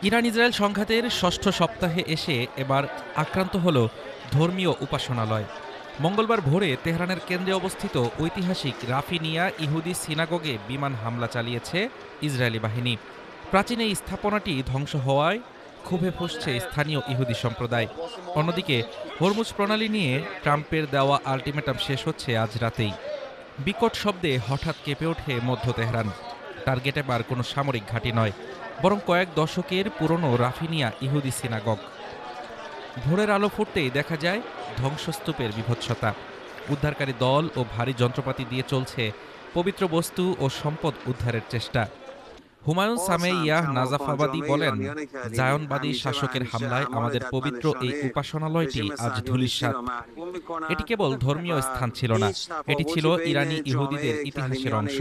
Iran Israel সংঘাতের ষষ্ঠ সপ্তাহে এসে এবার আক্রান্ত হল ধর্মীয় উপাসনালয়। মঙ্গলবার ভোরে তেহরানের কেন্দ্রে অবস্থিত ঐতিহাসিক রাফিনিয়া ইহুদি সিনাগগে বিমান হামলা চালিয়েছে ইসরায়েলি বাহিনী। প্রাচীন এই স্থাপনাটি ধ্বংস হওয়ায় ক্ষোভে ফুঁসছে স্থানীয় ইহুদি সম্প্রদায়। অন্যদিকে হরমুজ প্রণালী নিয়ে ট্রাম্পের দেওয়া আল্টিমেটাম শেষ হচ্ছে আজ রাতেই। বিকট শব্দে হঠাৎ কেঁপে ওঠে মধ্য তেহরান। টার্গেট এবার কোনো সামরিক ঘাঁটি নয়, বরং কয়েক দশকের পুরনো রাফিনিয়া ইহুদি সিনাগগ। ভোরের আলো ফুটতেই দেখা যায় ধ্বংসস্তূপের বিভৎসতা। উদ্ধারকারী দল ও ভারী যন্ত্রপাতি দিয়ে চলছে পবিত্র বস্তু ও সম্পদ উদ্ধারের চেষ্টা। হুমায়ুন সামেইয়াহ নাজাফাবাদী বলেন, জায়নবাদী শাসকের হামলায় আমাদের পবিত্র এই উপাসনালয়টি আজ ধূলিসাৎ। এটি কেবল ধর্মীয় স্থান ছিল না, এটি ছিল ইরানি ইহুদিদের ইতিহাসের অংশ।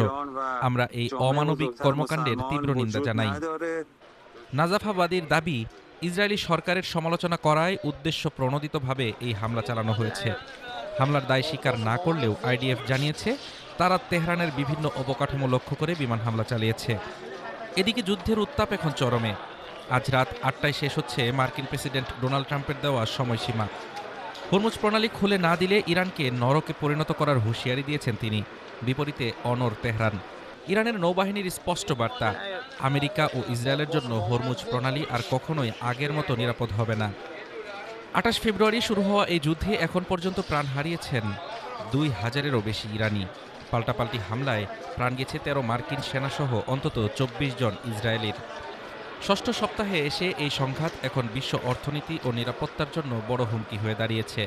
আমরা এই অমানবিক কর্মকাণ্ডের তীব্র নিন্দা জানাই। নাজাফাবাদীর দাবি, ইসরায়েলি সরকারের সমালোচনা করায় উদ্দেশ্য প্রণোদিতভাবে এই হামলা চালানো হয়েছে। হামলার দায় স্বীকার না করলেও আইডিএফ জানিয়েছে তারা তেহরানের বিভিন্ন অবকাঠামো লক্ষ্য করে বিমান হামলা চালিয়েছে। এদিকে যুদ্ধের উত্তাপ এখন চরমে। আজ রাত ৮টায় শেষ হচ্ছে মার্কিন প্রেসিডেন্ট ডোনাল্ড ট্রাম্পের দেওয়া সময়সীমা। হরমুজ প্রণালী খুলে না দিলে ইরানকে নরকে পরিণত করার হুঁশিয়ারি দিয়েছেন তিনি। বিপরীতে অনড় তেহরান। ইরানের নৌবাহিনীর স্পষ্ট বার্তা, আমেরিকা ও ইসরায়েলের জন্য হরমুজ প্রণালী আর কখনোই আগের মতো নিরাপদ হবে না। ২৮ ফেব্রুয়ারি শুরু হওয়া এই যুদ্ধে এখন পর্যন্ত প্রাণ হারিয়েছেন ২,০০০-এরও বেশি ইরানি। পাল্টাপাল্টি হামলায় প্রাণ গেছে ১৩ মার্কিন সেনাসহ অন্তত ২৪ জন ইসরায়েলির। ষষ্ঠ সপ্তাহে এসে এই সংঘাত এখন বিশ্ব অর্থনীতি ও নিরাপত্তার জন্য বড় হুমকি হয়ে দাঁড়িয়েছে।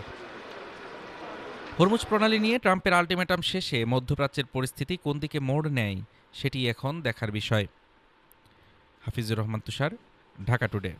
হরমুজ প্রণালী নিয়ে ট্রাম্পের আল্টিমেটাম শেষে মধ্যপ্রাচ্যের পরিস্থিতি কোন দিকে মোড় নেয় সেটি এখন দেখার বিষয়। হাফিজুর রহমান তুষার, ঢাকা টুডে।